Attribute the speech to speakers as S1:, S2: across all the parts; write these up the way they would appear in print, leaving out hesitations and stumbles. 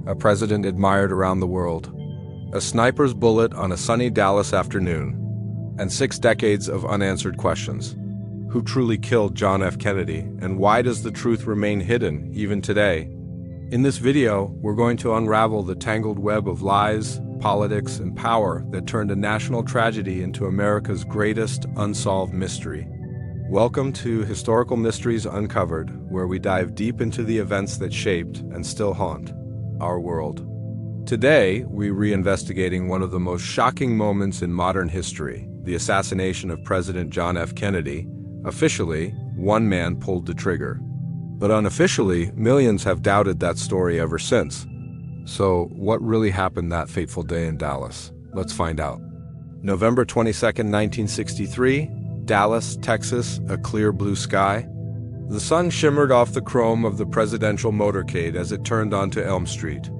S1: a president admired around the world, a sniper's bullet on a sunny Dallas afternoon, and 6 decades of unanswered questions. Who truly killed John F. Kennedy, and why does the truth remain hidden even today? In this video, we're going to unravel the tangled web of lies, politics, and power that turned a national tragedy into America's greatest unsolved mystery. Welcome to Historical Mysteries Uncovered, where we dive deep into the events that shaped and still haunt our world. Today, we're reinvestigating one of the most shocking moments in modern history, the assassination of President John F. Kennedy. Officially, one man pulled the trigger. But unofficially, millions have doubted that story ever since. So, what really happened that fateful day in Dallas? Let's find out. November 22nd, 1963, Dallas, Texas, a clear blue sky. The sun shimmered off the chrome of the presidential motorcade as it turned onto Elm Street.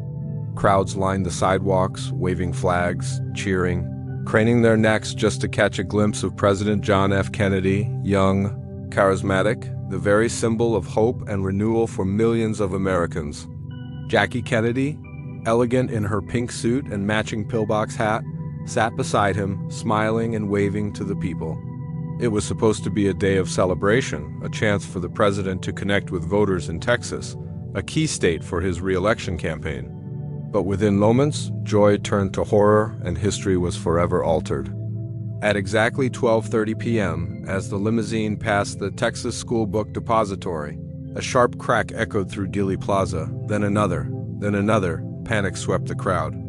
S1: Crowds lined the sidewalks, waving flags, cheering, craning their necks just to catch a glimpse of President John F. Kennedy, young, charismatic, the very symbol of hope and renewal for millions of Americans. Jackie Kennedy, elegant in her pink suit and matching pillbox hat, sat beside him, smiling and waving to the people. It was supposed to be a day of celebration, a chance for the president to connect with voters in Texas, a key state for his re-election campaign. But within moments, joy turned to horror and history was forever altered. At exactly 12:30 p.m., as the limousine passed the Texas School Book Depository, a sharp crack echoed through Dealey Plaza, then another, panic swept the crowd.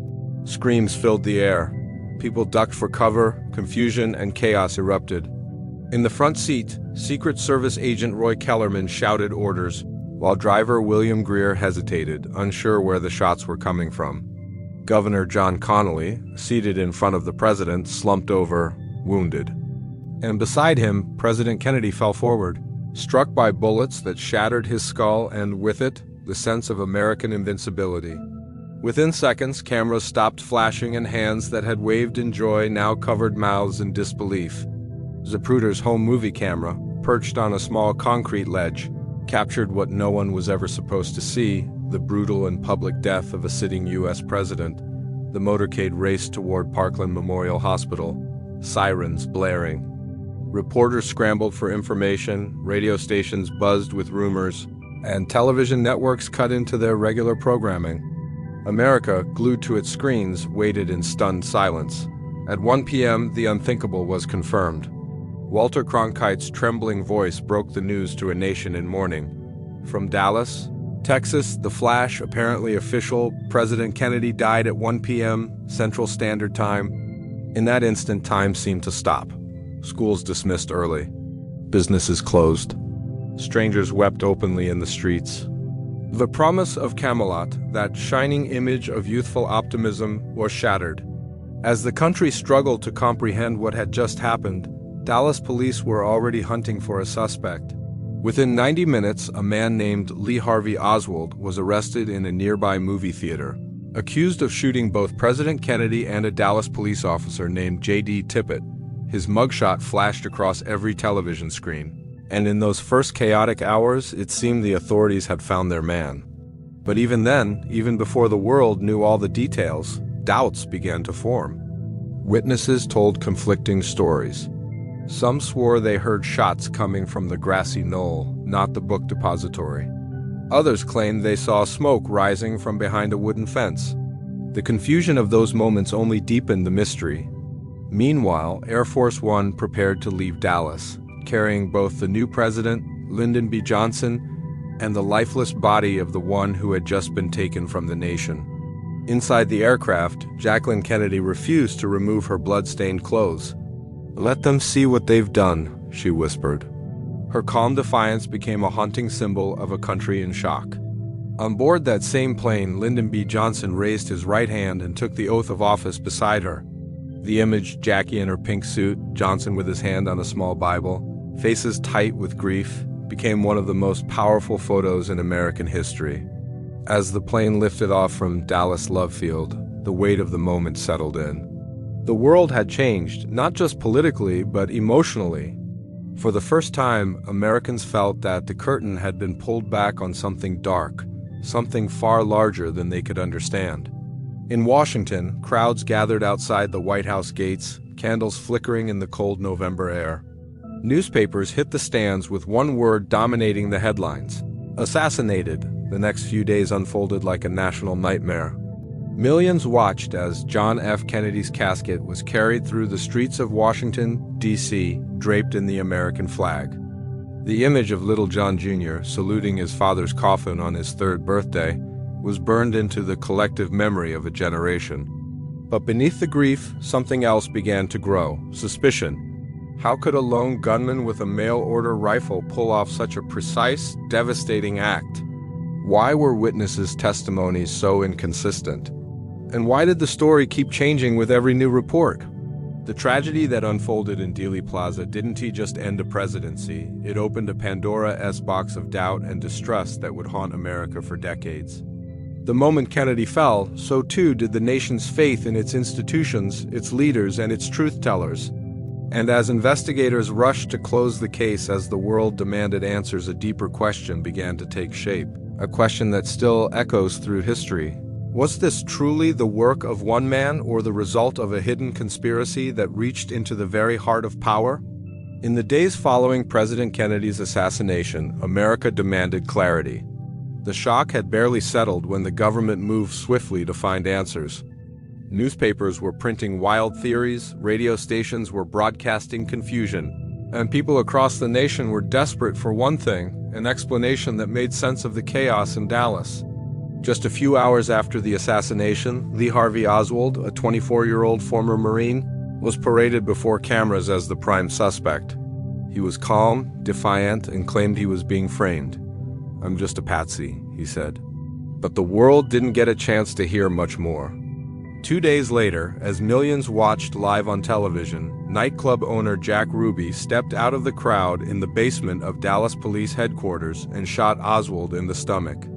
S1: Screams filled the air. People ducked for cover, confusion and chaos erupted. In the front seat, Secret Service agent Roy Kellerman shouted orders, while driver William Greer hesitated, unsure where the shots were coming from. Governor John Connally, seated in front of the president, slumped over, wounded. And beside him, President Kennedy fell forward, struck by bullets that shattered his skull and, with it, the sense of American invincibility. Within seconds, cameras stopped flashing and hands that had waved in joy now covered mouths in disbelief. Zapruder's home movie camera, perched on a small concrete ledge, captured what no one was ever supposed to see, the brutal and public death of a sitting U.S. president. The motorcade raced toward Parkland Memorial Hospital, sirens blaring. Reporters scrambled for information, radio stations buzzed with rumors, and television networks cut into their regular programming. America, glued to its screens, waited in stunned silence. At 1 p.m., the unthinkable was confirmed. Walter Cronkite's trembling voice broke the news to a nation in mourning. From Dallas, Texas, the flash, apparently official, President Kennedy died at 1 p.m. Central Standard Time. In that instant, time seemed to stop. Schools dismissed early. Businesses closed. Strangers wept openly in the streets. The promise of Camelot, that shining image of youthful optimism, was shattered. As the country struggled to comprehend what had just happened, Dallas police were already hunting for a suspect. Within 90 minutes, a man named Lee Harvey Oswald was arrested in a nearby movie theater, accused of shooting both President Kennedy and a Dallas police officer named J.D. Tippit. His mugshot flashed across every television screen, and in those first chaotic hours, it seemed the authorities had found their man. But even then, even before the world knew all the details, doubts began to form. Witnesses told conflicting stories. Some swore they heard shots coming from the grassy knoll, not the book depository. Others claimed they saw smoke rising from behind a wooden fence. The confusion of those moments only deepened the mystery. Meanwhile, Air Force One prepared to leave Dallas, carrying both the new president, Lyndon B. Johnson, and the lifeless body of the one who had just been taken from the nation. Inside the aircraft, Jacqueline Kennedy refused to remove her blood-stained clothes. "Let them see what they've done," she whispered. Her calm defiance became a haunting symbol of a country in shock. On board that same plane, Lyndon B. Johnson raised his right hand and took the oath of office beside her. The image, Jackie in her pink suit, Johnson with his hand on a small Bible, faces tight with grief, became one of the most powerful photos in American history. As the plane lifted off from Dallas Love Field, the weight of the moment settled in. The world had changed, not just politically, but emotionally. For the first time, Americans felt that the curtain had been pulled back on something dark, something far larger than they could understand. In Washington, crowds gathered outside the White House gates, candles flickering in the cold November air. Newspapers hit the stands with one word dominating the headlines: assassinated. The next few days unfolded like a national nightmare. Millions watched as John F. Kennedy's casket was carried through the streets of Washington, D.C., draped in the American flag. The image of little John Jr. saluting his father's coffin on his 3rd birthday was burned into the collective memory of a generation. But beneath the grief, something else began to grow: suspicion. How could a lone gunman with a mail-order rifle pull off such a precise, devastating act? Why were witnesses' testimonies so inconsistent? And why did the story keep changing with every new report? The tragedy that unfolded in Dealey Plaza didn't just end a presidency, it opened a Pandora's box of doubt and distrust that would haunt America for decades. The moment Kennedy fell, so too did the nation's faith in its institutions, its leaders, and its truth-tellers. And as investigators rushed to close the case as the world demanded answers, a deeper question began to take shape, a question that still echoes through history. Was this truly the work of one man or the result of a hidden conspiracy that reached into the very heart of power? In the days following President Kennedy's assassination, America demanded clarity. The shock had barely settled when the government moved swiftly to find answers. Newspapers were printing wild theories, radio stations were broadcasting confusion, and people across the nation were desperate for one thing: an explanation that made sense of the chaos in Dallas. Just a few hours after the assassination, Lee Harvey Oswald, a 24-year-old former Marine, was paraded before cameras as the prime suspect. He was calm, defiant, and claimed he was being framed. "I'm just a patsy," he said. But the world didn't get a chance to hear much more. 2 days later, as millions watched live on television, nightclub owner Jack Ruby stepped out of the crowd in the basement of Dallas Police Headquarters and shot Oswald in the stomach.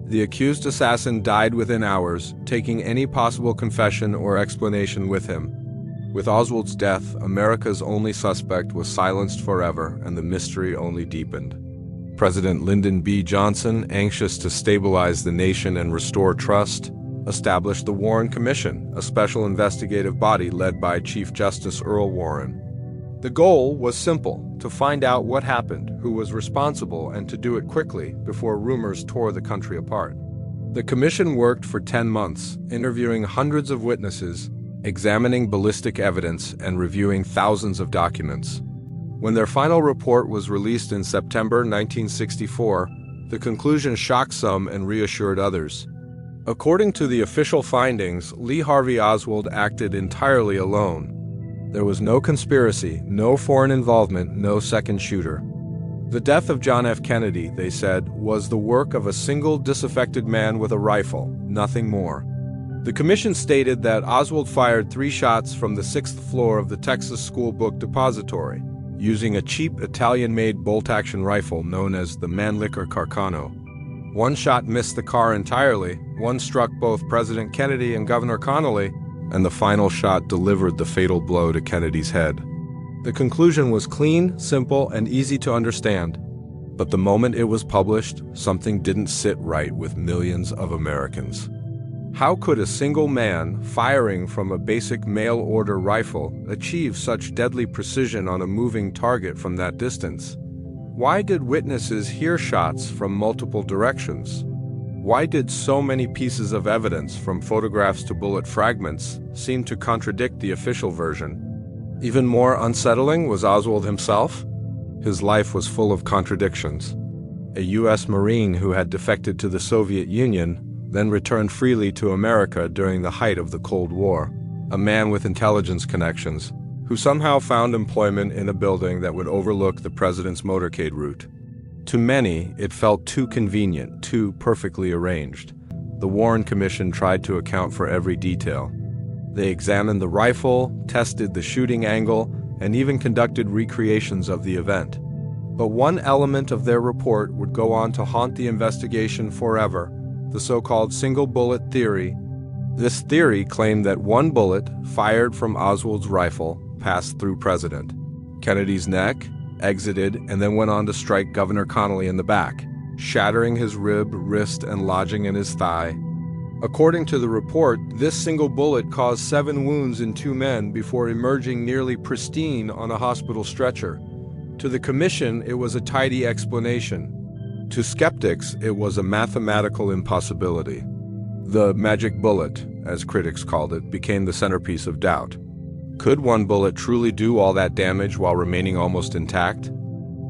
S1: The accused assassin died within hours, taking any possible confession or explanation with him. With Oswald's death, America's only suspect was silenced forever, and the mystery only deepened. President Lyndon B. Johnson, anxious to stabilize the nation and restore trust, established the Warren Commission, a special investigative body led by Chief Justice Earl Warren. The goal was simple: to find out what happened, who was responsible, and to do it quickly before rumors tore the country apart. The commission worked for 10 months, interviewing hundreds of witnesses, examining ballistic evidence, and reviewing thousands of documents. When their final report was released in September 1964, the conclusion shocked some and reassured others. According to the official findings, Lee Harvey Oswald acted entirely alone. There was no conspiracy, no foreign involvement, no second shooter. The death of John F. Kennedy, they said, was the work of a single disaffected man with a rifle, nothing more. The commission stated that Oswald fired 3 shots from the 6th floor of the Texas School Book Depository, using a cheap Italian-made bolt-action rifle known as the Mannlicher Carcano. 1 shot missed the car entirely, 1 struck both President Kennedy and Governor Connally, and the final shot delivered the fatal blow to Kennedy's head. The conclusion was clean, simple, and easy to understand. But the moment it was published, something didn't sit right with millions of Americans. How could a single man, firing from a basic mail-order rifle, achieve such deadly precision on a moving target from that distance? Why did witnesses hear shots from multiple directions? Why did so many pieces of evidence, from photographs to bullet fragments, seem to contradict the official version? Even more unsettling was Oswald himself. His life was full of contradictions. A U.S. Marine who had defected to the Soviet Union, then returned freely to America during the height of the Cold War. A man with intelligence connections, who somehow found employment in a building that would overlook the president's motorcade route. To many, it felt too convenient, too perfectly arranged. The Warren Commission tried to account for every detail. They examined the rifle, tested the shooting angle, and even conducted recreations of the event. But one element of their report would go on to haunt the investigation forever: the so-called single bullet theory. This theory claimed that 1 bullet, fired from Oswald's rifle, passed through President Kennedy's neck, exited, and then went on to strike Governor Connally in the back. shattering his rib, wrist, and lodging in his thigh. According to the report, this single bullet caused 7 wounds in 2 men before emerging nearly pristine on a hospital stretcher. To the commission, it was a tidy explanation. To skeptics, it was a mathematical impossibility. The magic bullet, as critics called it, became the centerpiece of doubt. Could one bullet truly do all that damage while remaining almost intact?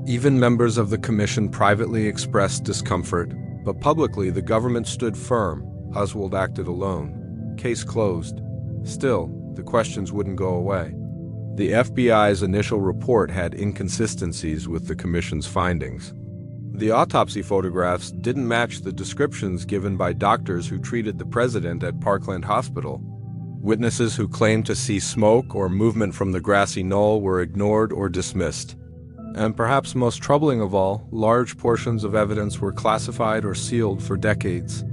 S1: Even members of the commission privately expressed discomfort, but publicly the government stood firm. Oswald acted alone. Case closed. Still, the questions wouldn't go away. The FBI's initial report had inconsistencies with the commission's findings. The autopsy photographs didn't match the descriptions given by doctors who treated the president at Parkland Hospital. Witnesses who claimed to see smoke or movement from the grassy knoll were ignored or dismissed. And perhaps most troubling of all, large portions of evidence were classified or sealed for decades.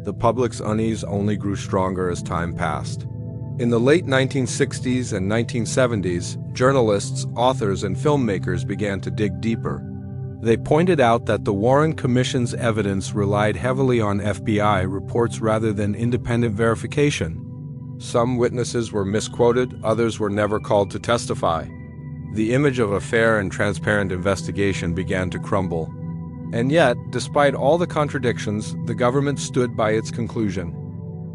S1: The public's unease only grew stronger as time passed. In the late 1960s and 1970s, journalists, authors, and filmmakers began to dig deeper. They pointed out that the Warren Commission's evidence relied heavily on FBI reports rather than independent verification. Some witnesses were misquoted, others were never called to testify. The image of a fair and transparent investigation began to crumble. And yet, despite all the contradictions, the government stood by its conclusion.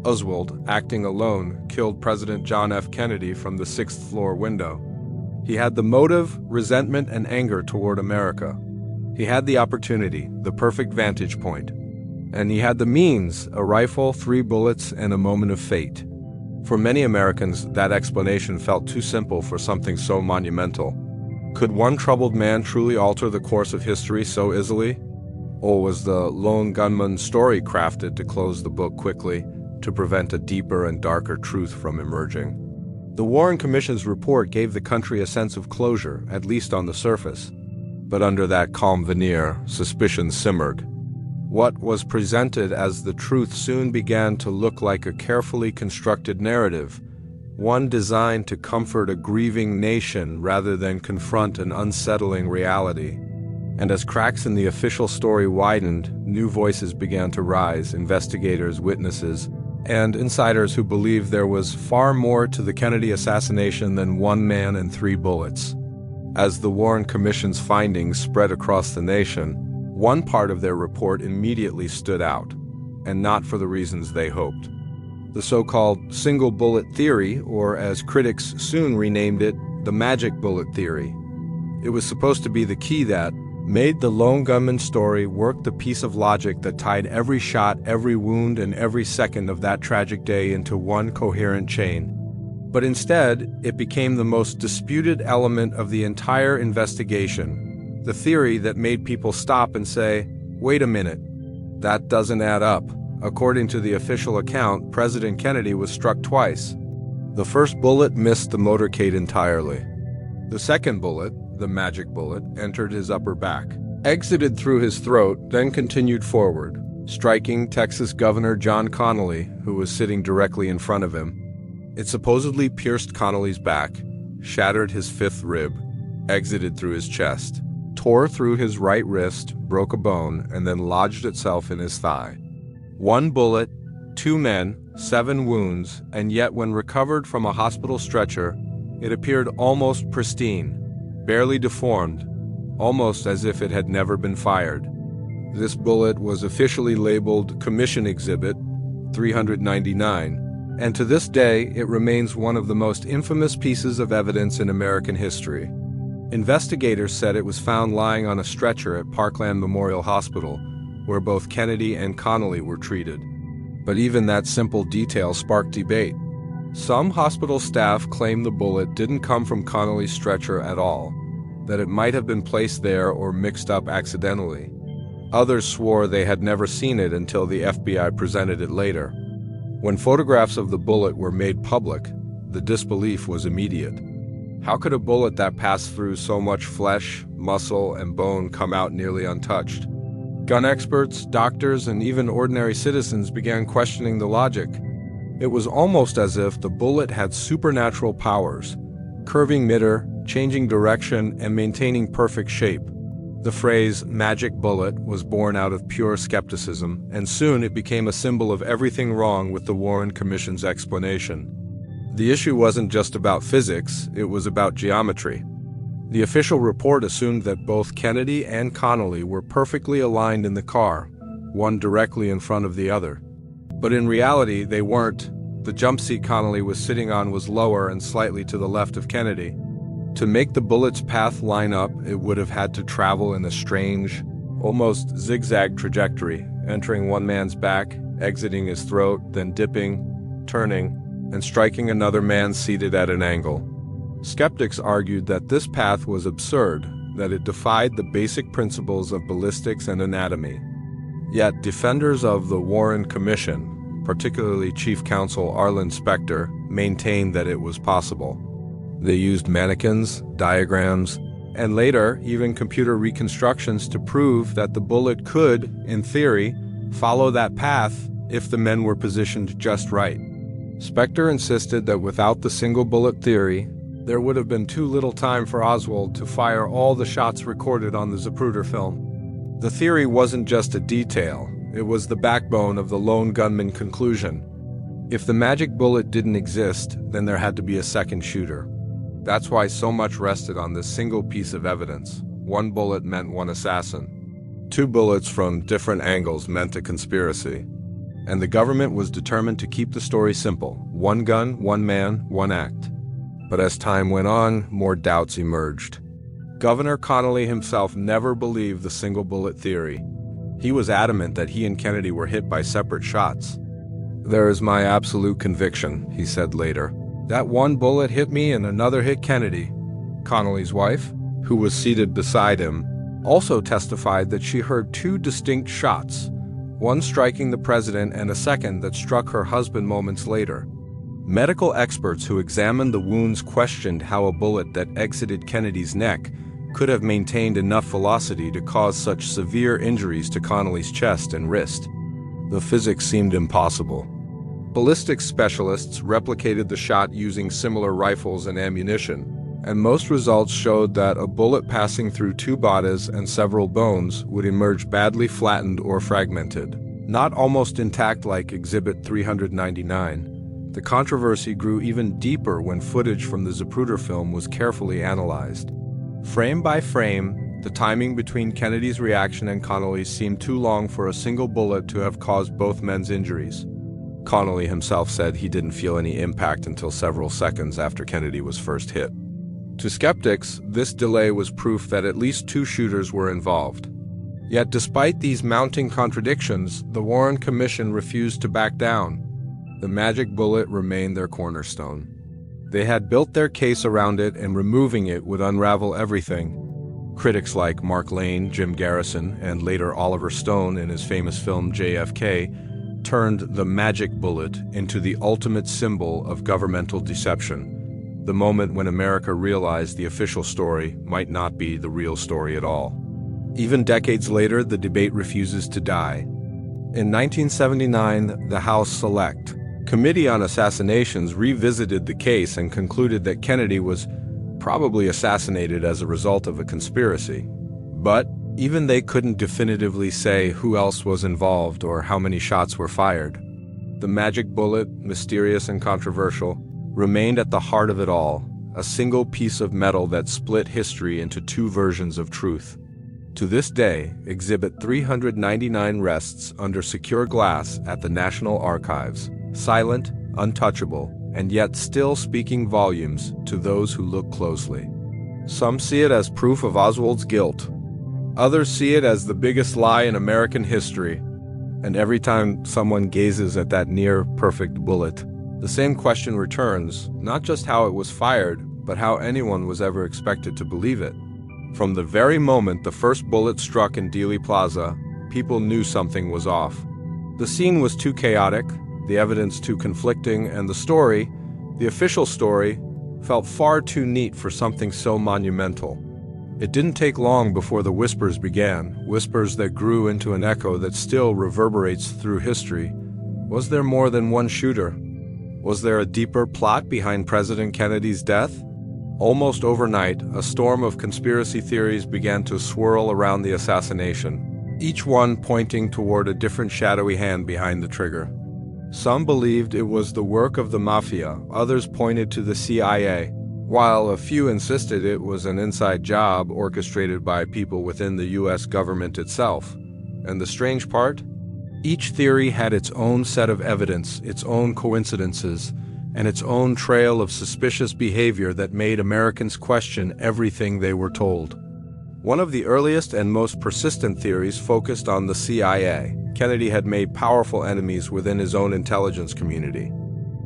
S1: Oswald, acting alone, killed President John F. Kennedy from the 6th floor window. He had the motive, resentment, and anger toward America. He had the opportunity, the perfect vantage point. And he had the means, a rifle, 3 bullets, and a moment of fate. For many Americans, that explanation felt too simple for something so monumental. Could one troubled man truly alter the course of history so easily? Or was the lone gunman story crafted to close the book quickly, to prevent a deeper and darker truth from emerging? The Warren Commission's report gave the country a sense of closure, at least on the surface. But under that calm veneer, suspicion simmered. What was presented as the truth soon began to look like a carefully constructed narrative, one designed to comfort a grieving nation rather than confront an unsettling reality. And as cracks in the official story widened, new voices began to rise, investigators, witnesses, and insiders who believed there was far more to the Kennedy assassination than 1 man and 3 bullets. As the Warren Commission's findings spread across the nation, one part of their report immediately stood out, and not for the reasons they hoped. The so-called single bullet theory, or as critics soon renamed it, the magic bullet theory. It was supposed to be the key that made the lone gunman story work, the piece of logic that tied every shot, every wound, and every second of that tragic day into one coherent chain. But instead, it became the most disputed element of the entire investigation, the theory that made people stop and say, "Wait a minute, that doesn't add up." According to the official account, President Kennedy was struck twice. The first bullet missed the motorcade entirely. The second bullet, the magic bullet, entered his upper back, exited through his throat, then continued forward, striking Texas Governor John Connally, who was sitting directly in front of him. It supposedly pierced Connally's back, shattered his 5th rib, exited through his chest, tore through his right wrist, broke a bone, and then lodged itself in his thigh. 1 bullet, 2 men, 7 wounds, and yet when recovered from a hospital stretcher, it appeared almost pristine, barely deformed, almost as if it had never been fired. This bullet was officially labeled Commission Exhibit 399, and to this day it remains one of the most infamous pieces of evidence in American history. Investigators said it was found lying on a stretcher at Parkland Memorial Hospital, where both Kennedy and Connally were treated. But even that simple detail sparked debate. Some hospital staff claimed the bullet didn't come from Connally's stretcher at all, that it might have been placed there or mixed up accidentally. Others swore they had never seen it until the FBI presented it later. When photographs of the bullet were made public, the disbelief was immediate. How could a bullet that passed through so much flesh, muscle, and bone come out nearly untouched? Gun experts, doctors, and even ordinary citizens began questioning the logic. It was almost as if the bullet had supernatural powers, curving midair, changing direction, and maintaining perfect shape. The phrase "magic bullet" was born out of pure skepticism, and soon it became a symbol of everything wrong with the Warren Commission's explanation. The issue wasn't just about physics, it was about geometry. The official report assumed that both Kennedy and Connally were perfectly aligned in the car, one directly in front of the other. But in reality, they weren't. The jump seat Connally was sitting on was lower and slightly to the left of Kennedy. To make the bullet's path line up, it would have had to travel in a strange, almost zigzag trajectory, entering one man's back, exiting his throat, then dipping, turning, and striking another man seated at an angle. Skeptics argued that this path was absurd, that it defied the basic principles of ballistics and anatomy. Yet defenders of the Warren Commission, particularly Chief Counsel Arlen Specter, maintained that it was possible. They used mannequins, diagrams, and later even computer reconstructions to prove that the bullet could, in theory, follow that path if the men were positioned just right. Specter insisted that without the single bullet theory, there would have been too little time for Oswald to fire all the shots recorded on the Zapruder film. The theory wasn't just a detail, it was the backbone of the lone gunman conclusion. If the magic bullet didn't exist, then there had to be a second shooter. That's why so much rested on this single piece of evidence. One bullet meant one assassin. Two bullets from different angles meant a conspiracy. And the government was determined to keep the story simple. One gun, one man, one act. But as time went on, more doubts emerged. Governor Connally himself never believed the single bullet theory. He was adamant that he and Kennedy were hit by separate shots. "There is my absolute conviction," he said later. "That one bullet hit me and another hit Kennedy." Connally's wife, who was seated beside him, also testified that she heard two distinct shots, one striking the president and a second that struck her husband moments later. Medical experts who examined the wounds questioned how a bullet that exited Kennedy's neck could have maintained enough velocity to cause such severe injuries to Connally's chest and wrist. The physics seemed impossible. Ballistics specialists replicated the shot using similar rifles and ammunition, and most results showed that a bullet passing through two bodies and several bones would emerge badly flattened or fragmented, not almost intact like Exhibit 399. The controversy grew even deeper when footage from the Zapruder film was carefully analyzed. Frame by frame, the timing between Kennedy's reaction and Connally's seemed too long for a single bullet to have caused both men's injuries. Connally himself said he didn't feel any impact until several seconds after Kennedy was first hit. To skeptics, this delay was proof that at least two shooters were involved. Yet despite these mounting contradictions, the Warren Commission refused to back down. The magic bullet remained their cornerstone. They had built their case around it, and removing it would unravel everything. Critics like Mark Lane, Jim Garrison, and later Oliver Stone in his famous film JFK turned the magic bullet into the ultimate symbol of governmental deception, the moment when America realized the official story might not be the real story at all. Even decades later, the debate refuses to die. In 1979, the House Select Committee on Assassinations revisited the case and concluded that Kennedy was probably assassinated as a result of a conspiracy. But even they couldn't definitively say who else was involved or how many shots were fired. The magic bullet, mysterious and controversial, remained at the heart of it all, a single piece of metal that split history into two versions of truth. To this day, Exhibit 399 rests under secure glass at the National Archives, silent, untouchable, and yet still speaking volumes to those who look closely. Some see it as proof of Oswald's guilt. Others see it as the biggest lie in American history. And every time someone gazes at that near-perfect bullet, the same question returns, not just how it was fired, but how anyone was ever expected to believe it. From the very moment the first bullet struck in Dealey Plaza, people knew something was off. The scene was too chaotic, the evidence too conflicting, and the story, the official story, felt far too neat for something so monumental. It didn't take long before the whispers began, whispers that grew into an echo that still reverberates through history. Was there more than one shooter? Was there a deeper plot behind President Kennedy's death? Almost overnight, a storm of conspiracy theories began to swirl around the assassination, each one pointing toward a different shadowy hand behind the trigger. Some believed it was the work of the Mafia, others pointed to the CIA, while a few insisted it was an inside job orchestrated by people within the US government itself. And the strange part? Each theory had its own set of evidence, its own coincidences, and its own trail of suspicious behavior that made Americans question everything they were told. One of the earliest and most persistent theories focused on the CIA. Kennedy had made powerful enemies within his own intelligence community.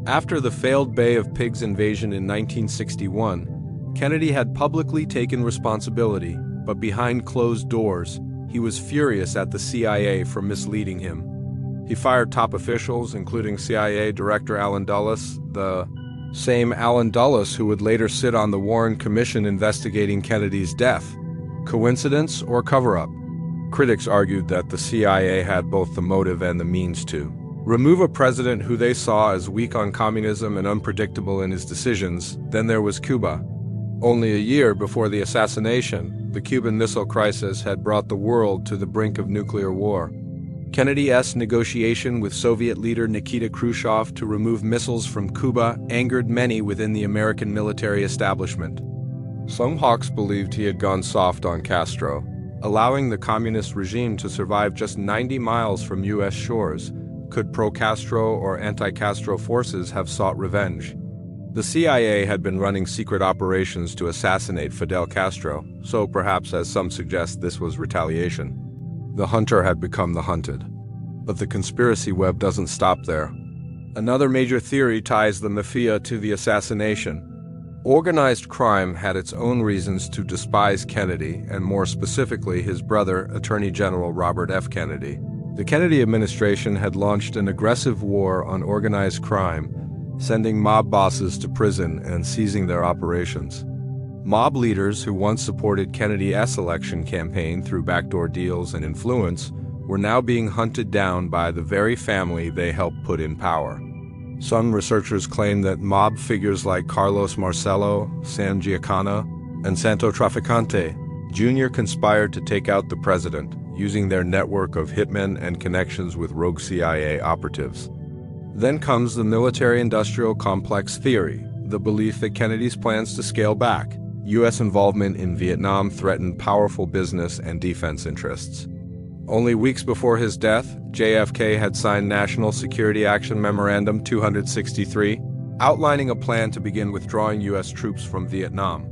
S1: After the failed Bay of Pigs invasion in 1961, Kennedy had publicly taken responsibility, but behind closed doors, he was furious at the CIA for misleading him. He fired top officials, including CIA Director Allen Dulles, the same Allen Dulles who would later sit on the Warren Commission investigating Kennedy's death. Coincidence or cover-up? Critics argued that the CIA had both the motive and the means to remove a president who they saw as weak on communism and unpredictable in his decisions. Then there was Cuba. Only a year before the assassination, the Cuban Missile Crisis had brought the world to the brink of nuclear war. Kennedy's negotiation with Soviet leader Nikita Khrushchev to remove missiles from Cuba angered many within the American military establishment. Some hawks believed he had gone soft on Castro, allowing the communist regime to survive just 90 miles from U.S. shores. Could pro-Castro or anti-Castro forces have sought revenge? The CIA had been running secret operations to assassinate Fidel Castro, so perhaps, as some suggest, this was retaliation. The hunter had become the hunted. But the conspiracy web doesn't stop there. Another major theory ties the Mafia to the assassination. Organized crime had its own reasons to despise Kennedy, and more specifically his brother, Attorney General Robert F. Kennedy. The Kennedy administration had launched an aggressive war on organized crime, sending mob bosses to prison and seizing their operations. Mob leaders who once supported Kennedy's election campaign through backdoor deals and influence were now being hunted down by the very family they helped put in power. Some researchers claim that mob figures like Carlos Marcello, Sam Giancana, and Santo Trafficante Jr. conspired to take out the president, using their network of hitmen and connections with rogue CIA operatives. Then comes the military-industrial complex theory, the belief that Kennedy's plans to scale back U.S. involvement in Vietnam threatened powerful business and defense interests. Only weeks before his death, JFK had signed National Security Action Memorandum 263, outlining a plan to begin withdrawing U.S. troops from Vietnam.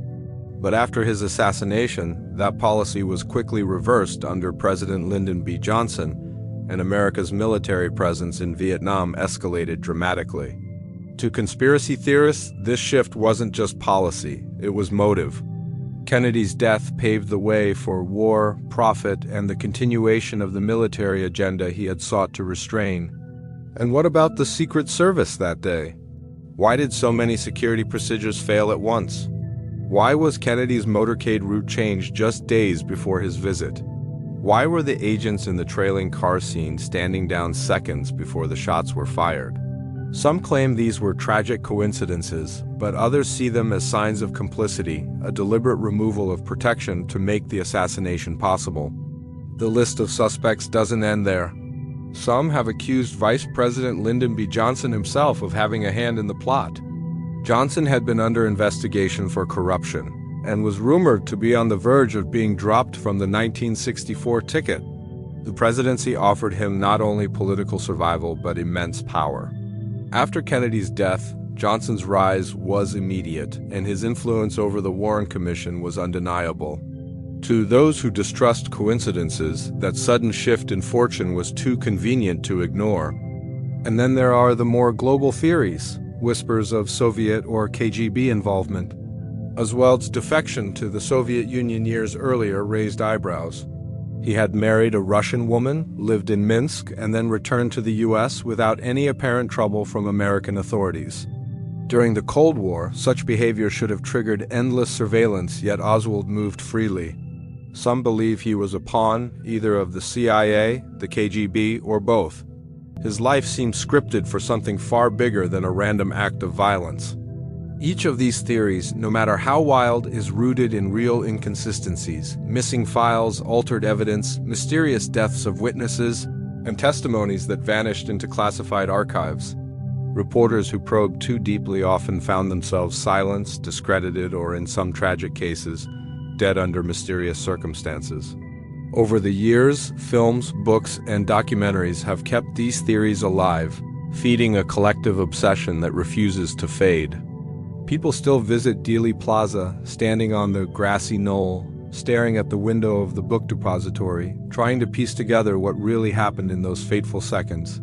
S1: But after his assassination, that policy was quickly reversed under President Lyndon B. Johnson, and America's military presence in Vietnam escalated dramatically. To conspiracy theorists, this shift wasn't just policy, it was motive. Kennedy's death paved the way for war, profit, and the continuation of the military agenda he had sought to restrain. And what about the Secret Service that day? Why did so many security procedures fail at once? Why was Kennedy's motorcade route changed just days before his visit? Why were the agents in the trailing car scene standing down seconds before the shots were fired? Some claim these were tragic coincidences, but others see them as signs of complicity, a deliberate removal of protection to make the assassination possible. The list of suspects doesn't end there. Some have accused Vice President Lyndon B. Johnson himself of having a hand in the plot. Johnson had been under investigation for corruption and was rumored to be on the verge of being dropped from the 1964 ticket. The presidency offered him not only political survival but immense power. After Kennedy's death, Johnson's rise was immediate, and his influence over the Warren Commission was undeniable. To those who distrust coincidences, that sudden shift in fortune was too convenient to ignore. And then there are the more global theories, whispers of Soviet or KGB involvement. Oswald's defection to the Soviet Union years earlier raised eyebrows. He had married a Russian woman, lived in Minsk, and then returned to the U.S. without any apparent trouble from American authorities. During the Cold War, such behavior should have triggered endless surveillance, yet Oswald moved freely. Some believe he was a pawn, either of the CIA, the KGB, or both. His life seemed scripted for something far bigger than a random act of violence. Each of these theories, no matter how wild, is rooted in real inconsistencies: missing files, altered evidence, mysterious deaths of witnesses, and testimonies that vanished into classified archives. Reporters who probed too deeply often found themselves silenced, discredited, or in some tragic cases, dead under mysterious circumstances. Over the years, films, books, and documentaries have kept these theories alive, feeding a collective obsession that refuses to fade. People still visit Dealey Plaza, standing on the grassy knoll, staring at the window of the book depository, trying to piece together what really happened in those fateful seconds.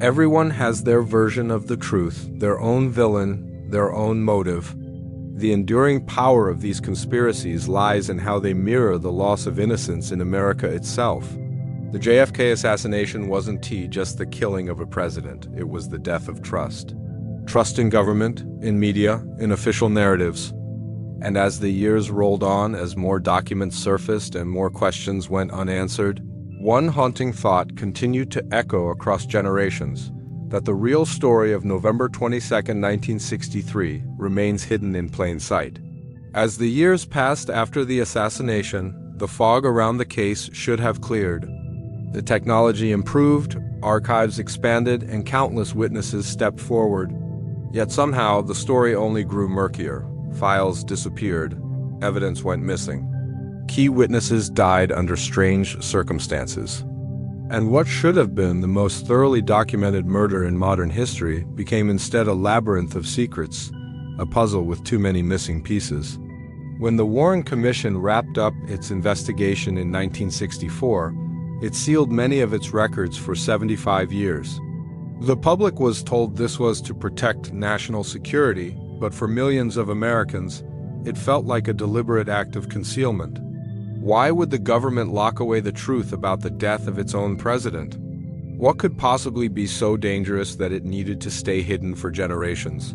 S1: Everyone has their version of the truth, their own villain, their own motive. The enduring power of these conspiracies lies in how they mirror the loss of innocence in America itself. The JFK assassination wasn't just the killing of a president, it was the death of trust. Trust in government, in media, in official narratives. And as the years rolled on, as more documents surfaced and more questions went unanswered, one haunting thought continued to echo across generations: that the real story of November 22, 1963, remains hidden in plain sight. As the years passed after the assassination, the fog around the case should have cleared. The technology improved, archives expanded, and countless witnesses stepped forward. Yet somehow, the story only grew murkier. Files disappeared. Evidence went missing. Key witnesses died under strange circumstances. And what should have been the most thoroughly documented murder in modern history became instead a labyrinth of secrets, a puzzle with too many missing pieces. When the Warren Commission wrapped up its investigation in 1964, it sealed many of its records for 75 years. The public was told this was to protect national security, but for millions of Americans, it felt like a deliberate act of concealment. Why would the government lock away the truth about the death of its own president? What could possibly be so dangerous that it needed to stay hidden for generations?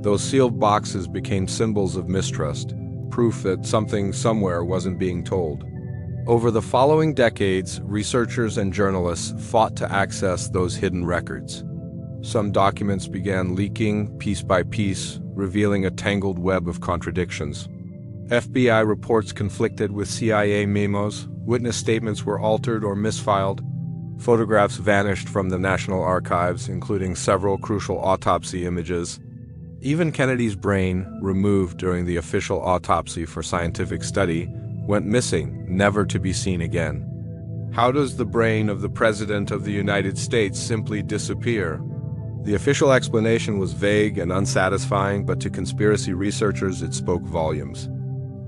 S1: Those sealed boxes became symbols of mistrust, proof that something somewhere wasn't being told. Over the following decades, researchers and journalists fought to access those hidden records. Some documents began leaking piece by piece, revealing a tangled web of contradictions. FBI reports conflicted with CIA memos, witness statements were altered or misfiled, photographs vanished from the National Archives, including several crucial autopsy images. Even Kennedy's brain, removed during the official autopsy for scientific study, went missing, never to be seen again. How does the brain of the President of the United States simply disappear? The official explanation was vague and unsatisfying, but to conspiracy researchers it spoke volumes.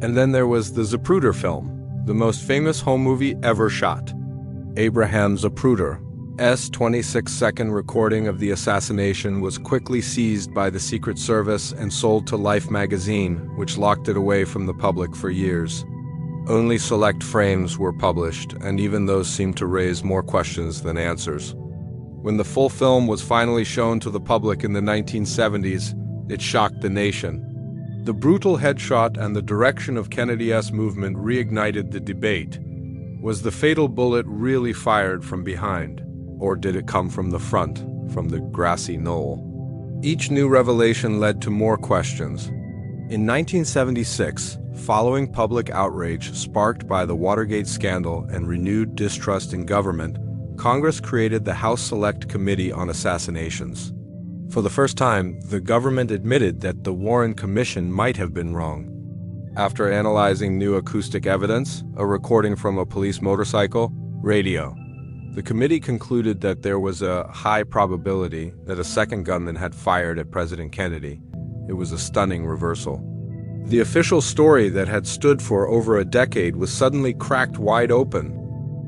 S1: And then there was the Zapruder film, the most famous home movie ever shot. Abraham Zapruder's 26-second recording of the assassination was quickly seized by the Secret Service and sold to Life magazine, which locked it away from the public for years. Only select frames were published, and even those seemed to raise more questions than answers. When the full film was finally shown to the public in the 1970s, it shocked the nation. The brutal headshot and the direction of Kennedy's movement reignited the debate. Was the fatal bullet really fired from behind? Or did it come from the front, from the grassy knoll? Each new revelation led to more questions. In 1976, following public outrage sparked by the Watergate scandal and renewed distrust in government, Congress created the House Select Committee on Assassinations. For the first time, the government admitted that the Warren Commission might have been wrong. After analyzing new acoustic evidence, a recording from a police motorcycle, radio, the committee concluded that there was a high probability that a second gunman had fired at President Kennedy. It was a stunning reversal. The official story that had stood for over a decade was suddenly cracked wide open.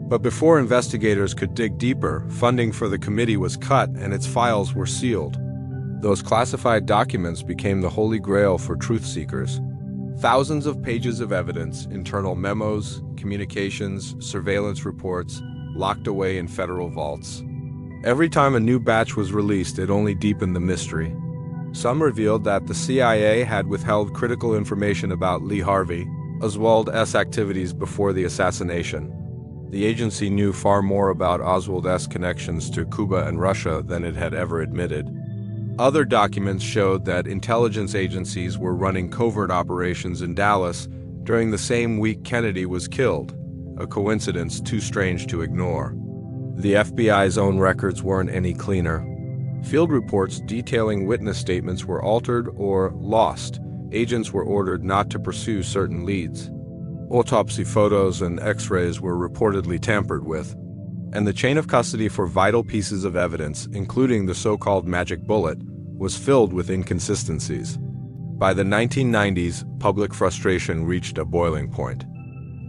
S1: But before investigators could dig deeper, funding for the committee was cut and its files were sealed. Those classified documents became the holy grail for truth seekers. Thousands of pages of evidence, internal memos, communications, surveillance reports, locked away in federal vaults. Every time a new batch was released, it only deepened the mystery. Some revealed that the CIA had withheld critical information about Lee Harvey Oswald's activities before the assassination. The agency knew far more about Oswald's connections to Cuba and Russia than it had ever admitted. Other documents showed that intelligence agencies were running covert operations in Dallas during the same week Kennedy was killed, a coincidence too strange to ignore. The FBI's own records weren't any cleaner. Field reports detailing witness statements were altered or lost. Agents were ordered not to pursue certain leads. Autopsy photos and X-rays were reportedly tampered with. And the chain of custody for vital pieces of evidence, including the so-called magic bullet, was filled with inconsistencies. By the 1990s, public frustration reached a boiling point.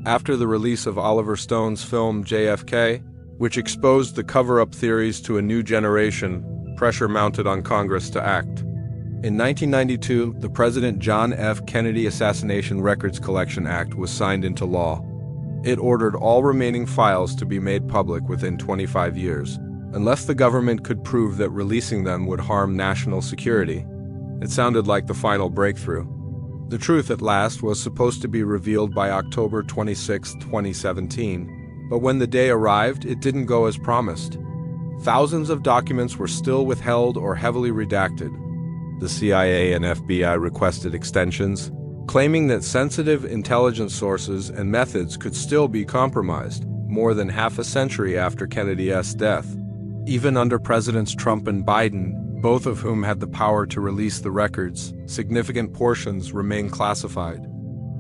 S1: After the release of Oliver Stone's film JFK, which exposed the cover-up theories to a new generation, pressure mounted on Congress to act. In 1992, the President John F. Kennedy Assassination Records Collection Act was signed into law. It ordered all remaining files to be made public within 25 years, unless the government could prove that releasing them would harm national security. It sounded like the final breakthrough. The truth at last was supposed to be revealed by October 26, 2017, but when the day arrived, it didn't go as promised. Thousands of documents were still withheld or heavily redacted. The CIA and FBI requested extensions, claiming that sensitive intelligence sources and methods could still be compromised more than half a century after Kennedy's death. Even under Presidents Trump and Biden, both of whom had the power to release the records, significant portions remain classified.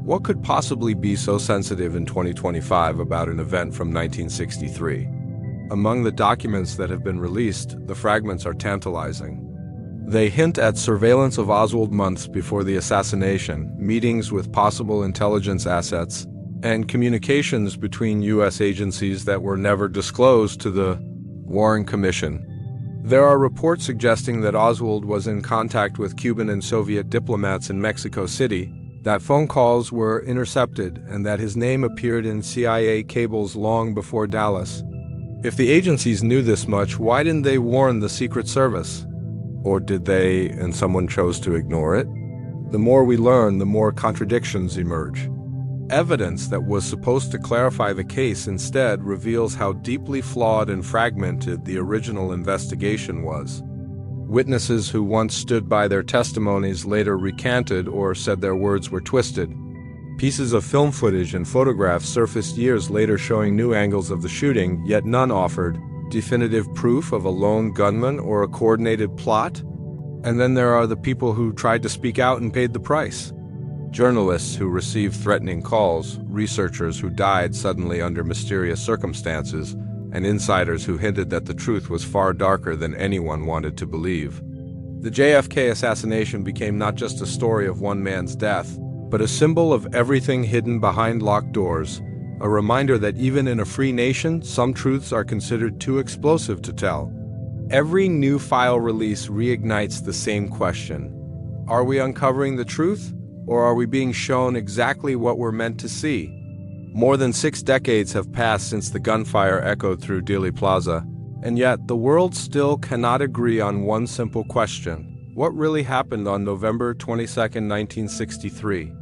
S1: What could possibly be so sensitive in 2025 about an event from 1963? Among the documents that have been released, the fragments are tantalizing. They hint at surveillance of Oswald months before the assassination, meetings with possible intelligence assets, and communications between U.S. agencies that were never disclosed to the Warren Commission. There are reports suggesting that Oswald was in contact with Cuban and Soviet diplomats in Mexico City, that phone calls were intercepted, and that his name appeared in CIA cables long before Dallas. If the agencies knew this much, why didn't they warn the Secret Service? Or did they, and someone chose to ignore it? The more we learn, the more contradictions emerge. Evidence that was supposed to clarify the case instead reveals how deeply flawed and fragmented the original investigation was. Witnesses who once stood by their testimonies later recanted or said their words were twisted. Pieces of film footage and photographs surfaced years later showing new angles of the shooting, yet none offered definitive proof of a lone gunman or a coordinated plot. And then there are the people who tried to speak out and paid the price. Journalists who received threatening calls, researchers who died suddenly under mysterious circumstances, and insiders who hinted that the truth was far darker than anyone wanted to believe. The JFK assassination became not just a story of one man's death, but a symbol of everything hidden behind locked doors, a reminder that even in a free nation, some truths are considered too explosive to tell. Every new file release reignites the same question. Are we uncovering the truth, or are we being shown exactly what we're meant to see? More than 6 decades have passed since the gunfire echoed through Dealey Plaza, and yet the world still cannot agree on one simple question. What really happened on November 22, 1963?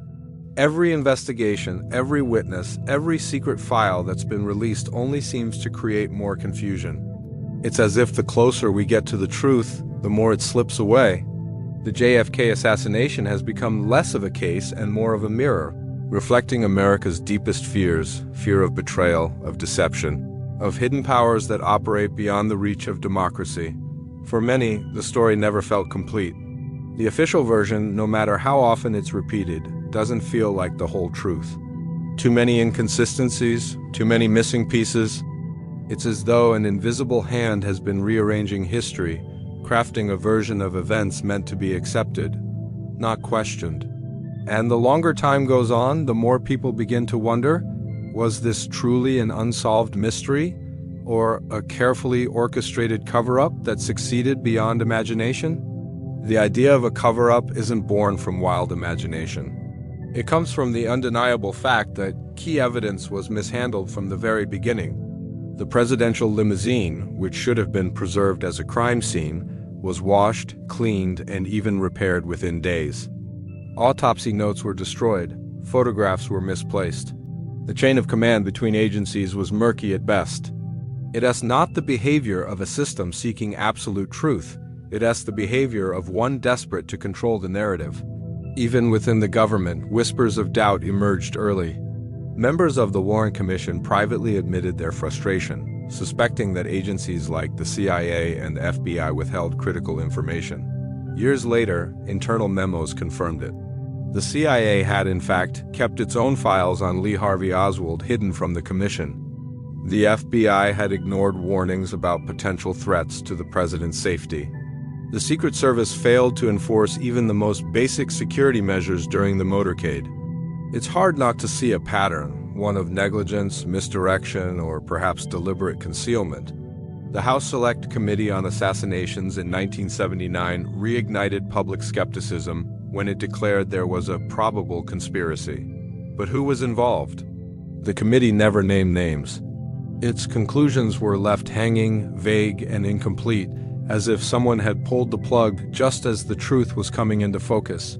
S1: Every investigation, every witness, every secret file that's been released only seems to create more confusion. It's as if the closer we get to the truth, the more it slips away. The JFK assassination has become less of a case and more of a mirror, reflecting America's deepest fears, fear of betrayal, of deception, of hidden powers that operate beyond the reach of democracy. For many, the story never felt complete. The official version, no matter how often it's repeated, doesn't feel like the whole truth. Too many inconsistencies, too many missing pieces. It's as though an invisible hand has been rearranging history, crafting a version of events meant to be accepted, not questioned. And the longer time goes on, the more people begin to wonder, was this truly an unsolved mystery, or a carefully orchestrated cover-up that succeeded beyond imagination? The idea of a cover-up isn't born from wild imagination. It comes from the undeniable fact that key evidence was mishandled from the very beginning. The presidential limousine, which should have been preserved as a crime scene, was washed, cleaned, and even repaired within days. Autopsy notes were destroyed. Photographs were misplaced. The chain of command between agencies was murky at best. It is not the behavior of a system seeking absolute truth. It asks the behavior of one desperate to control the narrative. Even within the government, whispers of doubt emerged early. Members of the Warren Commission privately admitted their frustration, suspecting that agencies like the CIA and the FBI withheld critical information. Years later, internal memos confirmed it. The CIA had, in fact, kept its own files on Lee Harvey Oswald hidden from the Commission. The FBI had ignored warnings about potential threats to the president's safety. The Secret Service failed to enforce even the most basic security measures during the Motorcade. It's hard not to see a pattern, one of negligence, misdirection, or perhaps deliberate concealment. The House Select Committee on Assassinations in 1979 reignited public skepticism when it declared there was a probable conspiracy. But who was involved? The committee never named names. Its conclusions were left hanging, vague, and incomplete, as if someone had pulled the plug just as the truth was coming into focus.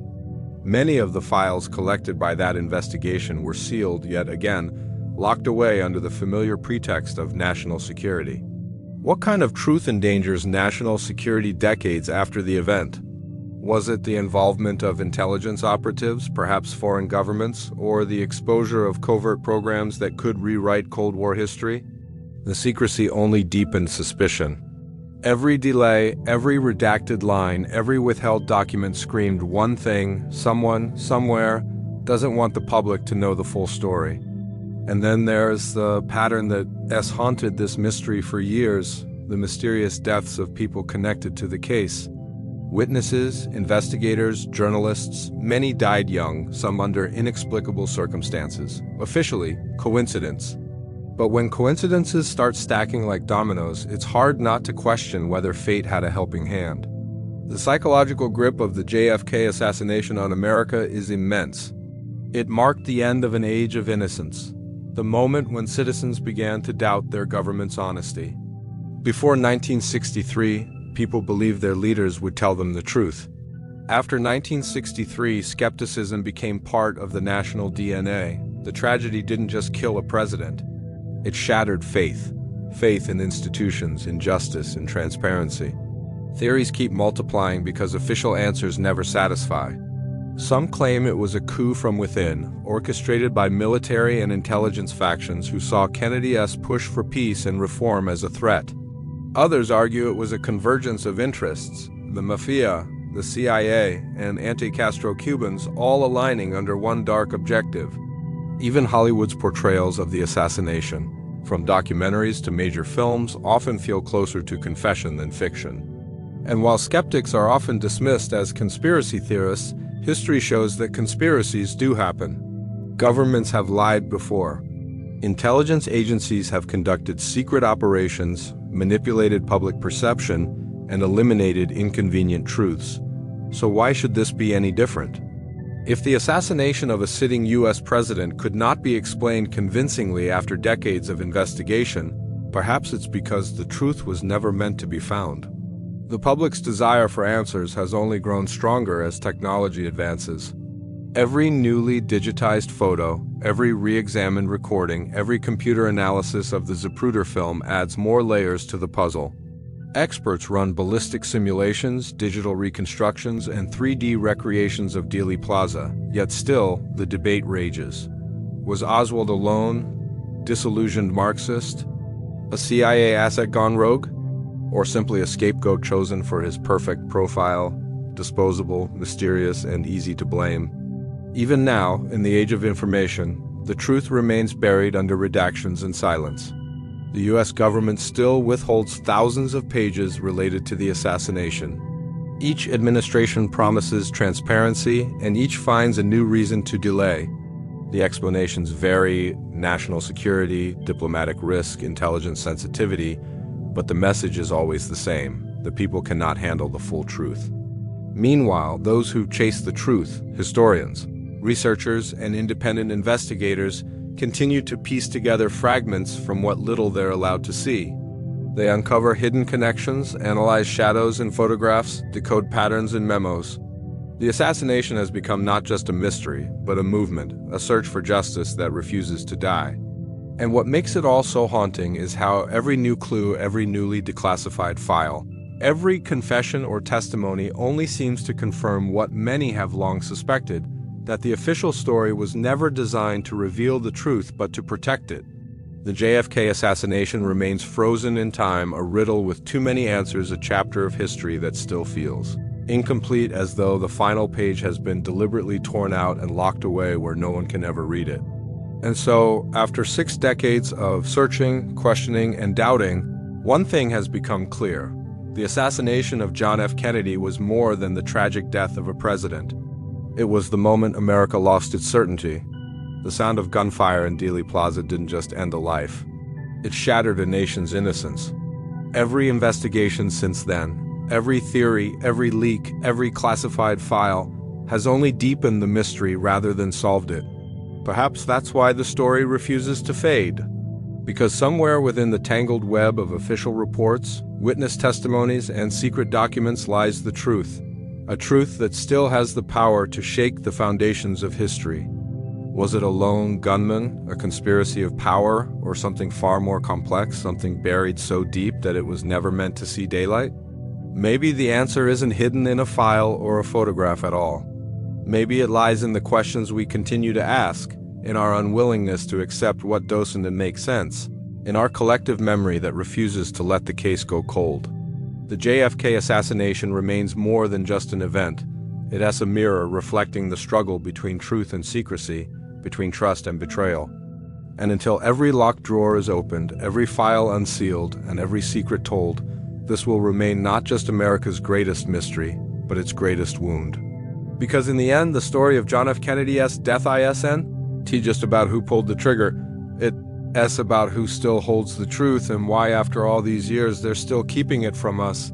S1: Many of the files collected by that investigation were sealed yet again, locked away under the familiar pretext of national security. What kind of truth endangers national security decades after the event? Was it the involvement of intelligence operatives, perhaps foreign governments, or the exposure of covert programs that could rewrite Cold War history? The secrecy only deepened suspicion. Every delay, every redacted line, every withheld document screamed one thing: someone, somewhere, doesn't want the public to know the full story. And then there's the pattern that has haunted this mystery for years, the mysterious deaths of people connected to the case. Witnesses, investigators, journalists, many died young, some under inexplicable circumstances. Officially, coincidence. But when coincidences start stacking like dominoes, it's hard not to question whether fate had a helping hand. The psychological grip of the JFK assassination on America is immense. It marked the end of an age of innocence, the moment when citizens began to doubt their government's honesty. Before 1963, people believed their leaders would tell them the truth. After 1963, skepticism became part of the national DNA. The tragedy didn't just kill a president. It shattered faith in institutions, in justice, in transparency. Theories keep multiplying because official answers never satisfy. Some claim it was a coup from within, orchestrated by military and intelligence factions who saw Kennedy's push for peace and reform as a threat. Others argue it was a convergence of interests, the Mafia, the CIA, and anti-Castro Cubans all aligning under one dark objective. Even Hollywood's portrayals of the assassination, from documentaries to major films, often feel closer to confession than fiction. And while skeptics are often dismissed as conspiracy theorists, history shows that conspiracies do happen. Governments have lied before. Intelligence agencies have conducted secret operations, manipulated public perception, and eliminated inconvenient truths. So why should this be any different? If the assassination of a sitting U.S. president could not be explained convincingly after decades of investigation, perhaps it's because the truth was never meant to be found. The public's desire for answers has only grown stronger as technology advances. Every newly digitized photo, every re-examined recording, every computer analysis of the Zapruder film adds more layers to the puzzle. Experts run ballistic simulations, digital reconstructions, and 3D recreations of Dealey Plaza, yet still, the debate rages. Was Oswald alone? Disillusioned Marxist? A CIA asset gone rogue? Or simply a scapegoat chosen for his perfect profile, disposable, mysterious, and easy to blame? Even now, in the age of information, the truth remains buried under redactions and silence. The U.S. government still withholds thousands of pages related to the assassination. Each administration promises transparency, and each finds a new reason to delay. The explanations vary: national security, diplomatic risk, intelligence sensitivity, but the message is always the same: the people cannot handle the full truth. Meanwhile, those who chase the truth, historians, researchers, and independent investigators, continue to piece together fragments from what little they're allowed to see. They uncover hidden connections, analyze shadows in photographs, decode patterns in memos. The assassination has become not just a mystery, but a movement, a search for justice that refuses to die. And what makes it all so haunting is how every new clue, every newly declassified file, Every confession or testimony only seems to confirm what many have long suspected, that the official story was never designed to reveal the truth but to protect it. The JFK assassination remains frozen in time, a riddle with too many answers, a chapter of history that still feels incomplete, as though the final page has been deliberately torn out and locked away where no one can ever read it. And so, after 6 decades of searching, questioning, and doubting, one thing has become clear. The assassination of John F. Kennedy was more than the tragic death of a president. It was the moment America lost its certainty. The sound of gunfire in Dealey Plaza didn't just end a life. It shattered a nation's innocence. Every investigation since then, every theory, every leak, every classified file, has only deepened the mystery rather than solved it. Perhaps that's why the story refuses to fade. Because somewhere within the tangled web of official reports, witness testimonies, and secret documents lies the truth. A truth that still has the power to shake the foundations of history. Was it a lone gunman, a conspiracy of power, or something far more complex, something buried so deep that it was never meant to see daylight? Maybe the answer isn't hidden in a file or a photograph at all. Maybe it lies in the questions we continue to ask, in our unwillingness to accept what doesn't make sense, in our collective memory that refuses to let the case go cold. The JFK assassination remains more than just an event. It is a mirror reflecting the struggle between truth and secrecy, between trust and betrayal. And until every locked drawer is opened, every file unsealed, and every secret told, this will remain not just America's greatest mystery, but its greatest wound. Because in the end, the story of John F. Kennedy's death isn't just about who pulled the trigger. It's about who still holds the truth and why, after all these years, they're still keeping it from us.